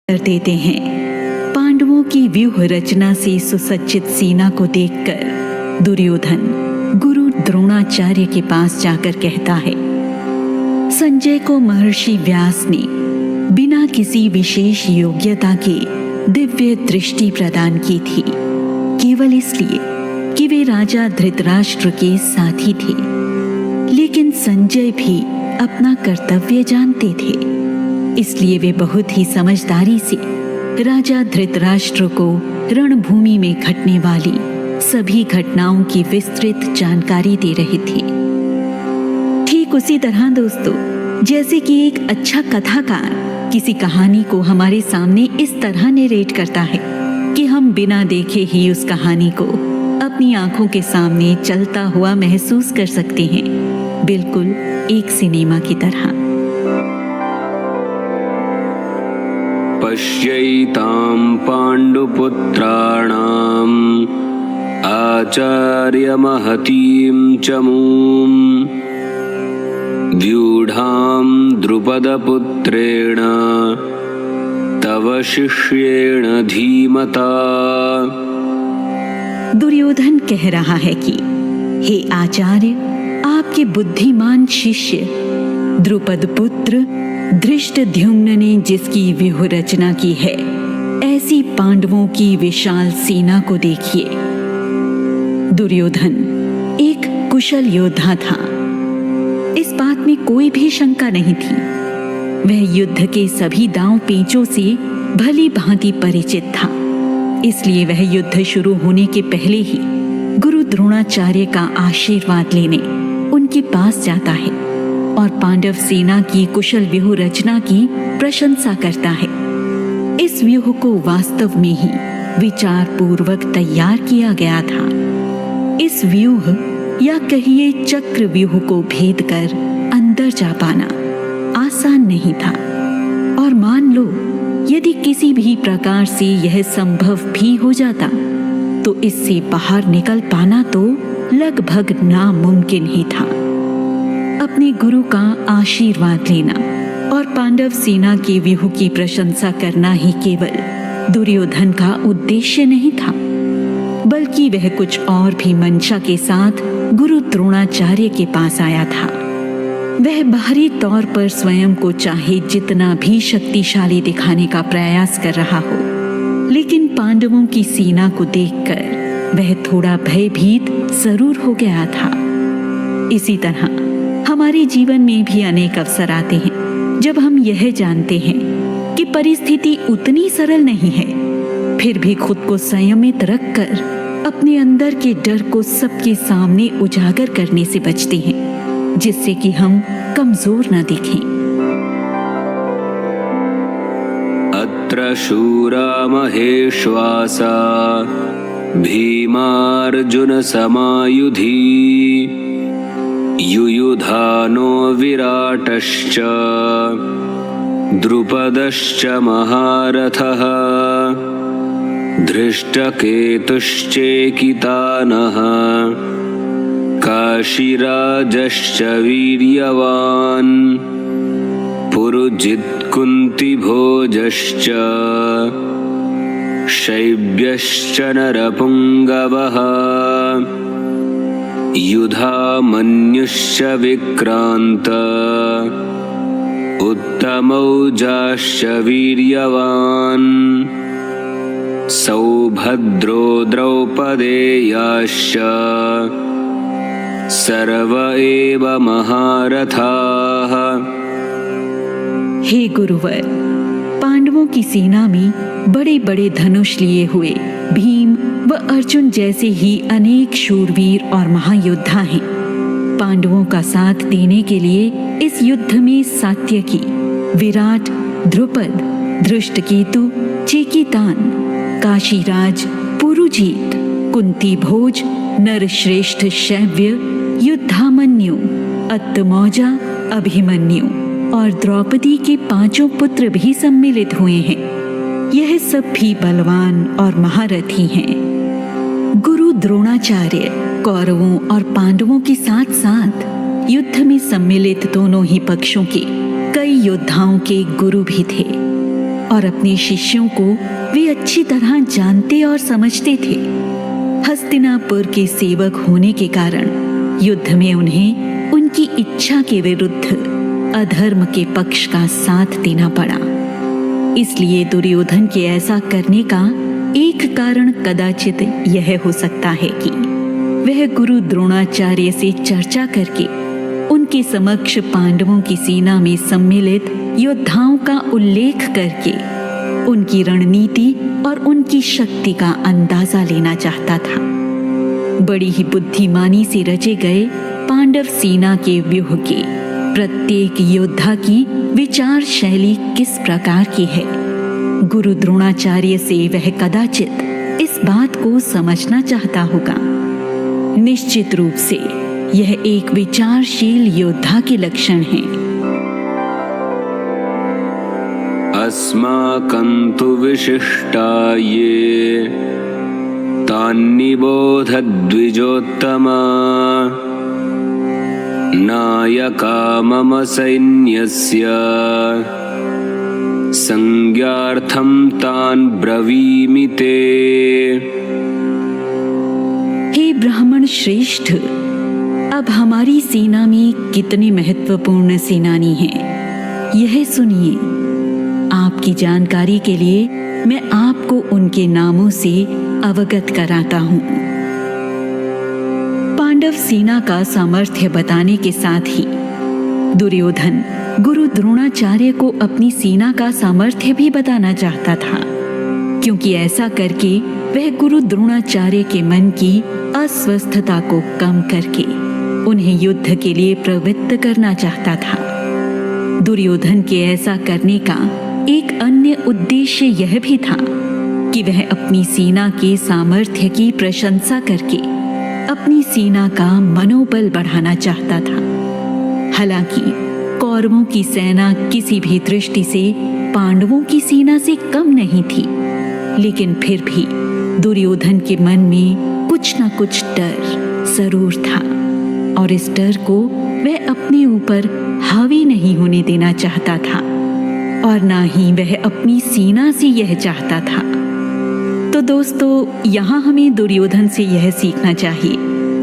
कर देते हैं। पांडवों की व्यूह रचना से सुसज्जित सेना को देखकर दुर्योधन गुरु द्रोणाचार्य के पास जाकर कहता है, संजय को महर्षि व्यास ने बिना किसी विशेष योग्यता के दिव्य दृष्टि प्रदान की थी, केवल इसलिए कि वे राजा धृतराष्ट्र के साथी थे। लेकिन संजय भी अपना कर्तव्य जानते थे, इसलिए वे बहुत ही समझदारी से राजा धृतराष्ट्र को रणभूमि में घटने वाली सभी घटनाओं की विस्तृत जानकारी दे रहे थे। ठीक उसी तरह दोस्तों, जैसे कि एक अच्छा कथाकार किसी कहानी को हमारे सामने इस तरह नरेट करता है कि हम बिना देखे ही उस कहानी को अपनी आंखों के सामने चलता हुआ महसूस कर सकते हैं, बिल्कुल एक सिनेमा की तरह। पश्यैतां पाण्डुपुत्राणाम् आचार्यमहतीं च मूं व्यूढां द्रुपदपुत्रेण तव शिष्येण धीमता। दुर्योधन कह रहा है कि हे आचार्य, आपके बुद्धिमान शिष्य द्रुपद पुत्र धृष्टद्युम्न ने जिसकी व्यूह रचना की है, ऐसी पांडवों की विशाल सेना को देखिए। दुर्योधन एक कुशल योद्धा था, इस बात में कोई भी शंका नहीं थी। वह युद्ध के सभी दांव पेचों से भली भांति परिचित था, इसलिए वह युद्ध शुरू होने के पहले ही गुरु द्रोणाचार्य का आशीर्वाद लेने उनके पास जाता है और पांडव सेना की कुशल व्यूह रचना की प्रशंसा करता है। इस व्यूह को वास्तव में ही विचार पूर्वक तैयार किया गया था। इस व्यूह या कहिए चक्र व्यूह को भेद कर अंदर जा पाना आसान नहीं था, और मान लो यदि किसी भी प्रकार से यह संभव भी हो जाता तो इससे बाहर निकल पाना तो लगभग नामुमकिन ही था। अपने गुरु का आशीर्वाद लेना और पांडव सेना के व्यूह की प्रशंसा करना ही केवल दुर्योधन का उद्देश्य नहीं था, बल्कि वह कुछ और भी मंशा के साथ गुरु द्रोणाचार्य के पास आया था। वह बाहरी तौर पर स्वयं को चाहे जितना भी शक्तिशाली दिखाने का प्रयास कर रहा हो, लेकिन पांडवों की सेना को देखकर वह थोड़ा भयभीत जरूर हो गया था। इसी तरह हमारे जीवन में भी अनेक अवसर आते हैं जब हम यह जानते हैं कि परिस्थिति उतनी सरल नहीं है, फिर भी खुद को संयमित रखकर अपने अंदर के डर को सबके सामने उजागर करने से बचते हैं, जिससे कि हम कमजोर न दिखें। अत्र शूरा महेश्वासा भीमार्जुन समायुधि युयुधानो विराटश्च द्रुपदश्च महारथः धृष्टकेतुश्चेकितानः काशीराजश्च वीर्यवान् पुरुजित्कुन्तिभोजश्च शैब्यश्च नरपुङ्गवः युधामन्युश्च विक्रान्त उत्तमौजाश्च वीर्यवान् सौभद्रो द्रौपदेयाश्च सर्व एव महारथाः। हे गुरुवर, पांडवों की सेना में बड़े बड़े धनुष लिए हुए भीम व अर्जुन जैसे ही अनेक शूरवीर और महायोद्धा हैं। पांडवों का साथ देने के लिए इस युद्ध में सात्यकी, विराट, द्रुपद, धृष्टकेतु, चेकितान, काशीराज, पुरुजीत, कुंतीभोज, नरश्रेष्ठ शैव्य, युद्धामन्यु, अत्तमौजा, अभिमन्यु और द्रौपदी के 5 पुत्र भी सम्मिलित हुए हैं। यह सब भी बलवान और महारथी हैं। गुरु द्रोणाचार्य कौरवों और पांडवों के साथ साथ युद्ध में सम्मिलित दोनों ही पक्षों के कई योद्धाओं के गुरु भी थे और अपने शिष्यों को वे अच्छी तरह जानते और समझते थे। हस्तिनापुर के सेवक होने के कारण युद्ध में उन्हें उनकी इच्छा के विरुद्ध अधर्म के पक्ष का साथ देना पड़ा। इसलिए दुर्योधन के ऐसा करने का एक कारण कदाचित यह हो सकता है कि वह गुरु द्रोणाचार्य से चर्चा करके उनके समक्ष पांडवों की सेना में सम्मिलित योद्धाओं का उल्लेख करके उनकी रणनीति और उनकी शक्ति का अंदाजा लेना चाहता था। बड़ी ही बुद्धिमानी से रचे गए पांडव सेना के व्यूह के प्रत्येक योद्धा की विचार शैली किस प्रकार की है, गुरु द्रोणाचार्य से वह कदाचित इस बात को समझना चाहता होगा। निश्चित रूप से यह एक विचारशील योद्धा के लक्षण है। अस्माकं तु विशिष्टा ये तान्निबोध द्विजोत्तमा नायका मम सैन्यस्य संज्ञार्थं तान् ब्रवीमि ते। हे ब्राह्मण श्रेष्ठ, अब हमारी सेना में कितने महत्वपूर्ण सेनानी हैं, यह सुनिए। आपकी जानकारी के लिए मैं आपको उनके नामों से अवगत कराता हूँ। पांडव सेना का सामर्थ्य बताने के साथ ही दुर्योधन गुरु द्रोणाचार्य को अपनी सेना का सामर्थ्य भी बताना चाहता था, क्योंकि ऐसा करके वह गुरु द्रोणाचार्य के मन की अस्वस्थता को कम करके उन्हें युद्ध के लिए प्रवृत्त करना चाहता था। दुर्योधन के ऐसा करने का एक अन्य उद्देश्य यह भी था कि वह अपनी सेना के सामर्थ्य की प्रशंसा करके अपनी सेना का मनोबल बढ़ाना चाहता था। हालांकि कौरवों की सेना किसी भी दृष्टि से पांडवों की सेना से कम नहीं थी, लेकिन फिर भी दुर्योधन के मन में कुछ न कुछ डर जरूर था, और इस डर को वह अपने ऊपर हावी नहीं होने देना चाहता था, और ना ही वह अपनी सेना से यह चाहता था। तो दोस्तों, यहाँ हमें दुर्योधन से यह सीखना चाहिए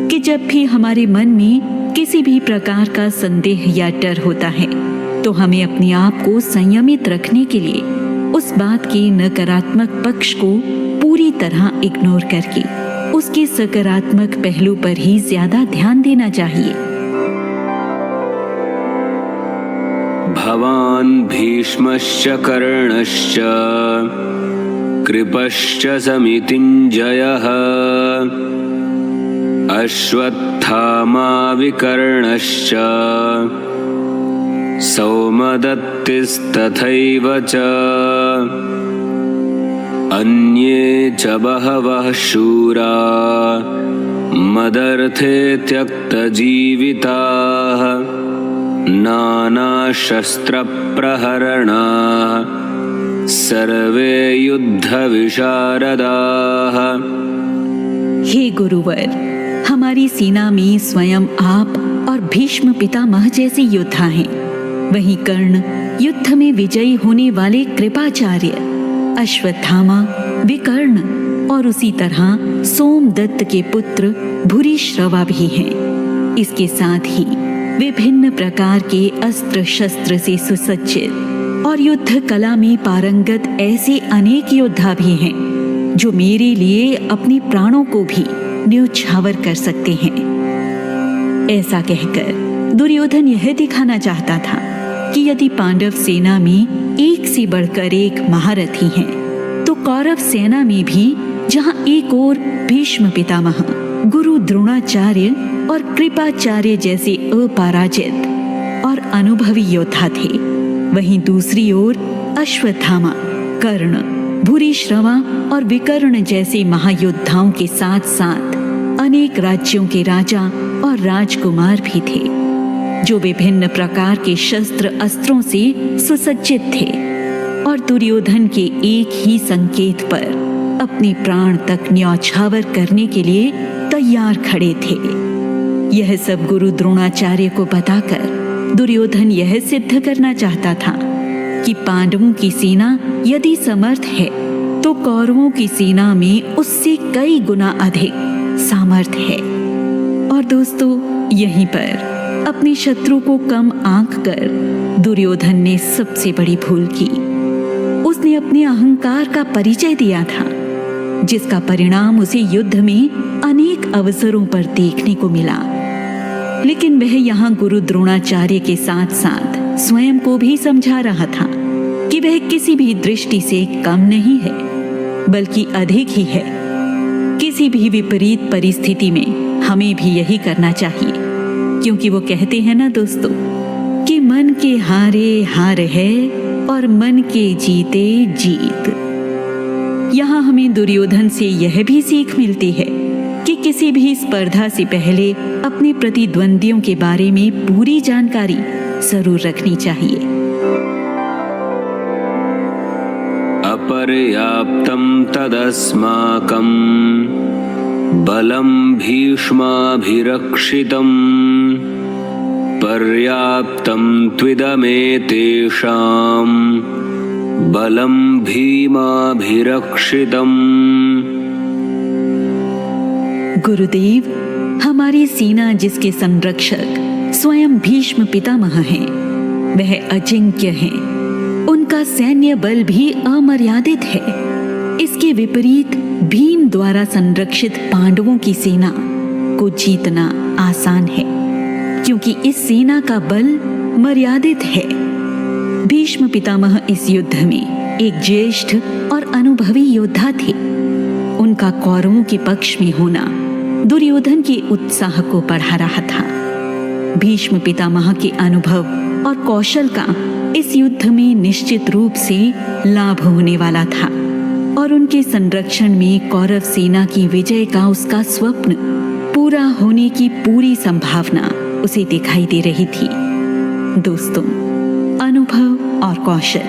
कि जब भी हमारे मन में किसी भी प्रकार का संदेह या डर होता है, तो हमें अपने आप को संयमित रखने के लिए उस बात के नकारात्मक पक्ष को पूरी तरह इग्नोर करके उसके सकारात्मक पहलू पर ही ज्यादा ध्यान देना चाहिए। भवान् भीष्मश्च कर्णश्च कृपश्च समितिञ्जयः अश्वत्थामा विकर्णश्च सौमदत्तिस्तथैव च अन्ये च बहवः शूरा मदर्थे त्यक्तजीविताः नानाशस्त्रप्रहरणाः सर्वे युद्धविशारदाः। हे गुरुवर, हमारी सेना में स्वयं आप और भीष्म पितामह जैसे योद्धा हैं। वहीं कर्ण युद्ध में विजयी होने वाले कृपाचार्य, अश्वत्थामा, विकर्ण और उसी तरह सोमदत्त के पुत्र भूरिश्रवा भी हैं। इसके साथ ही विभिन्न प्रकार के अस्त्र शस्त्र से सुसज्जित और युद्ध कला में पारंगत ऐसे अनेक योद्धा भी हैं जो मेरे लिए अपने प्राणों को भी न्यौछावर कर सकते हैं। ऐसा कहकर दुर्योधन यह दिखाना चाहता था कि यदि पांडव सेना में एक से बढ़कर एक महारथी हैं, तो कौरव सेना में भी जहां एक ओर भीष्म पितामह, गुरु द्रोणाचार्य और कृपाचार्य जैसे अपराजित और अनुभवी योद्धा थे, वहीं दूसरी ओर अश्वत्थामा, कर्ण, भूरिश्रवा और विकर्ण जैसे महायोद्धाओं के साथ साथ अनेक राज्यों के राजा और राजकुमार भी थे, जो विभिन्न प्रकार के शस्त्र अस्त्रों से सुसज्जित थे और दुर्योधन के एक ही संकेत पर अपने प्राण तक न्यौछावर करने के लिए तैयार खड़े थे। यह सब गुरु द्रोणाचार्य को बताकर दुर्योधन यह सिद्ध करना चाहता था कि पांडवों की सेना यदि समर्थ है तो कौरवों की सेना में उससे कई गुना अधिक सामर्थ्य है। और दोस्तों, यहीं पर अपने शत्रु को कम आंक कर दुर्योधन ने सबसे बड़ी भूल की। उसने अपने अहंकार का परिचय दिया था, जिसका परिणाम उसे युद्ध में अनेक अवसरों पर देखने को मिला। लेकिन वह यहाँ गुरु द्रोणाचार्य के साथ साथ स्वयं को भी समझा रहा था कि वह किसी भी दृष्टि से कम नहीं है, बल्कि अधिक ही है। किसी भी विपरीत परिस्थिति में हमें भी यही करना चाहिए, क्योंकि वो कहते हैं ना दोस्तों कि मन के हारे हार है और मन के जीते जीत। यहाँ हमें दुर्योधन से यह भी सीख मिलती है कि किसी भी स्पर्धा से पहले अपने प्रतिद्वंदियों के बारे में पूरी जानकारी जरूर रखनी चाहिए। अपर्याप्तं तदस्माकं बलं भीष्माभिरक्षितं पर्याप्तं त्विदमेतेषां बलं भीमाभिरक्षितम्। गुरुदेव, हमारी सेना जिसके संरक्षक स्वयं भीष्म पितामह हैं, वह अजिंक्य हैं। उनका सैन्य बल भी अमर्यादित है। इसके विपरीत भीम द्वारा संरक्षित पांडवों की सेना को जीतना आसान है, क्योंकि इस सेना का बल मर्यादित है। भीष्म पितामह इस युद्ध में एक ज्येष्ठ और अनुभवी योद्धा थे। उनका कौरवों के पक्ष में होना दुर्योधन के उत्साह को बढ़ा रहा था। भीष्म पितामह के अनुभव और कौशल का इस युद्ध में निश्चित रूप से लाभ होने वाला था, और उनके संरक्षण में कौरव सेना की विजय का उसका स्वप्न पूरा होने की पूरी संभावना उसे दिखाई दे रही थी। दोस्तों, अनुभव और कौशल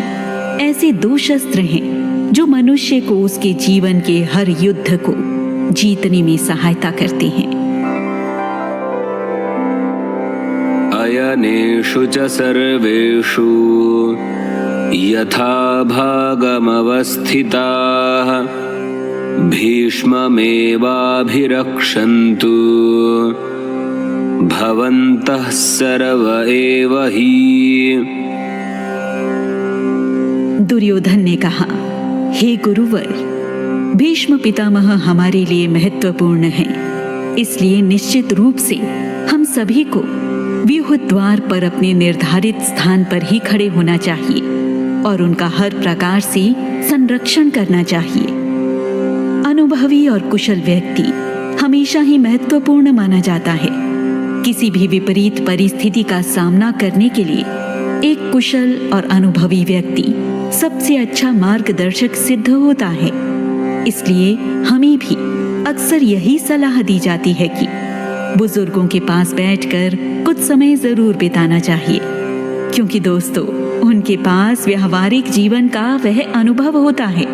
ऐसे दो शस्त्र हैं जो मनुष्य को उसके जीवन के हर युद्ध को जीतने में सहायता करते हैं। अयनेषु च सर्वेषु यथा भागमवस्थिताः भीष्ममेवाभिरक्षन्तु भवन्तः सर्व एव हि। दुर्योधन ने कहा, हे गुरुवर, भीष्म पितामह हमारे लिए महत्वपूर्ण हैं, इसलिए निश्चित रूप से हम सभी को व्यूह द्वार पर अपने निर्धारित स्थान पर ही खड़े होना चाहिए और उनका हर प्रकार से संरक्षण करना चाहिए। अनुभवी और कुशल व्यक्ति हमेशा ही महत्वपूर्ण माना जाता है। किसी भी विपरीत परिस्थिति का सामना करने के लिए एक कुशल और अनुभवी व्यक्ति सबसे अच्छा मार्गदर्शक सिद्ध होता है। इसलिए हमें भी अक्सर यही सलाह दी जाती है कि बुजुर्गों के पास बैठकर कुछ समय जरूर बिताना चाहिए, क्योंकि दोस्तों, उनके पास व्यवहारिक जीवन का वह अनुभव होता है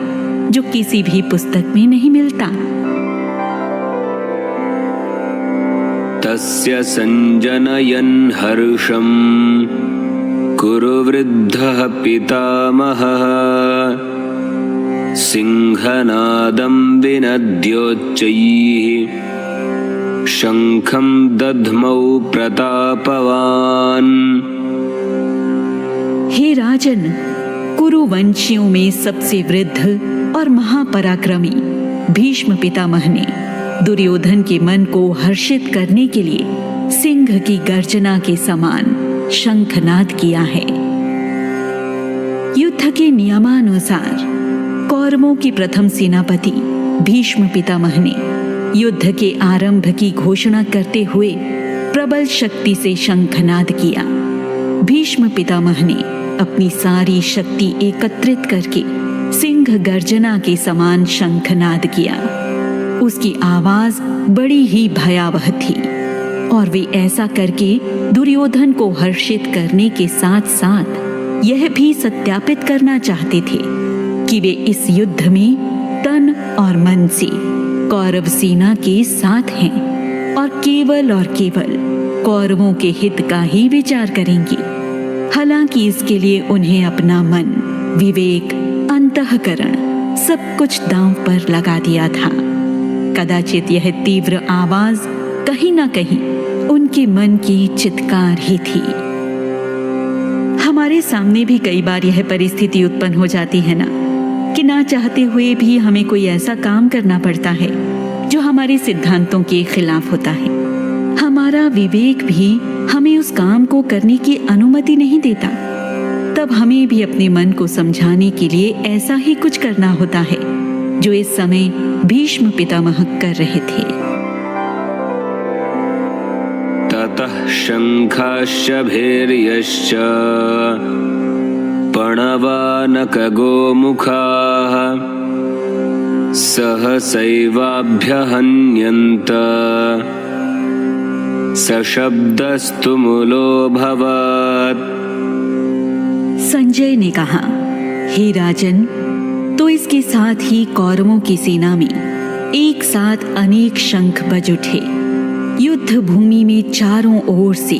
जो किसी भी पुस्तक में नहीं मिलता। तस्य संजनयन् हर्षं कुरु वृद्धः पितामहः सिंहनादं विनद्योच्चैः शंखं दध्मौ प्रतापवान्। हे राजन, कुरुवंशियों में सबसे वृद्ध और महापराक्रमी भीष्म पितामह ने दुर्योधन के मन को हर्षित करने के लिए सिंह की गर्जना के समान शंखनाद किया है। युद्ध के नियमानुसार कौरवों के प्रथम सेनापति भीष्म पितामह ने युद्ध के आरंभ की घोषणा करते हुए प्रबल शक्ति से शंखनाद किया। भीष्म पितामह ने अपनी सारी शक्ति एकत्रित करके सिंह गर्जना के समान शंखनाद किया। उसकी आवाज बड़ी ही भयावह थी और वे ऐसा करके दुर्योधन को हर्षित करने के साथ साथ यह भी सत्यापित करना चाहते थे कि वे इस युद्ध में तन और मन से कौरव सेना के साथ हैं और केवल कौरवों के हित का ही विचार करेंगे। हालांकि इसके लिए उन्हें अपना मन, विवेक, अंतःकरण सब कुछ दांव पर लगा दिया था। कदाचित यह तीव्र आवाज कहीं ना कहीं उनके मन की चित्कार ही थी। हमारे सामने भी कई बार यह परिस्थिति उत्पन्न हो जाती है ना, कि ना चाहते हुए भी हमें कोई ऐसा काम करना पड़ता है जो हमारे सिद्धांतों के खिलाफ होता है। हमारा विवेक भी हमें उस काम को करने की अनुमति नहीं देता। तब हमें भी अपने मन को समझाने के लिए ऐसा ही कुछ करना होता है जो इस समय भीष्म पितामह कर रहे थे। ततः शंखाश्च भैर्यश्च पणवानकगोमुखाः सहसैवाभ्यहन्यन्त सशब्दस्तु मूलोऽभवत्। संजय ने कहा, हे राजन, तो इसके साथ ही कौरवों की सेना में एक साथ अनेक शंख बज उठे। युद्ध भूमि में चारों ओर से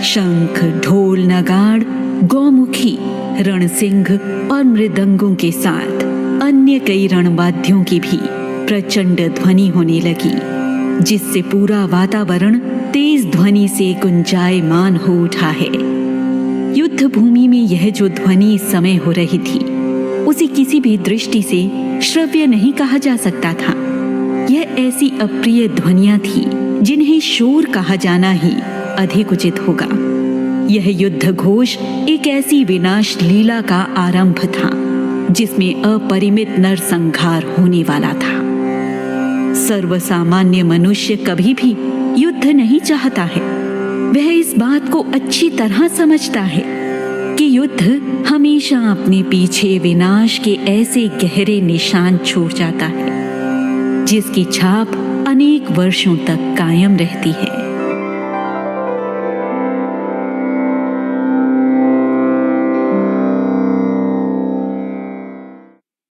शंख, ढोल, नगाड़, गौमुखी, रणसिंह और मृदंगों के साथ अन्य कई रणवाद्यों की भी प्रचंड ध्वनि होने लगी, जिससे पूरा वातावरण तेज ध्वनि से गुंजायमान हो उठा है। युद्ध भूमि में यह जो ध्वनि इस समय हो रही थी, उसे किसी भी दृष्टि से श्रव्य नहीं कहा जा सकता था। यह ऐसी अप्रिय ध्वनियां थी जिन्हें शोर कहा जाना ही अधिक उचित होगा। यह युद्ध घोष एक ऐसी विनाश लीला का आरंभ था जिसमें अपरिमित नरसंहार होने वाला था। सर्वसामान्य मनुष्य कभी भी युद्ध नहीं चाहता है। वह इस बात को अच्छी तरह समझता है कि युद्ध हमेशा अपने पीछे विनाश के ऐसे गहरे निशान छोड़ जाता है जिसकी छाप अनेक वर्षों तक कायम रहती है।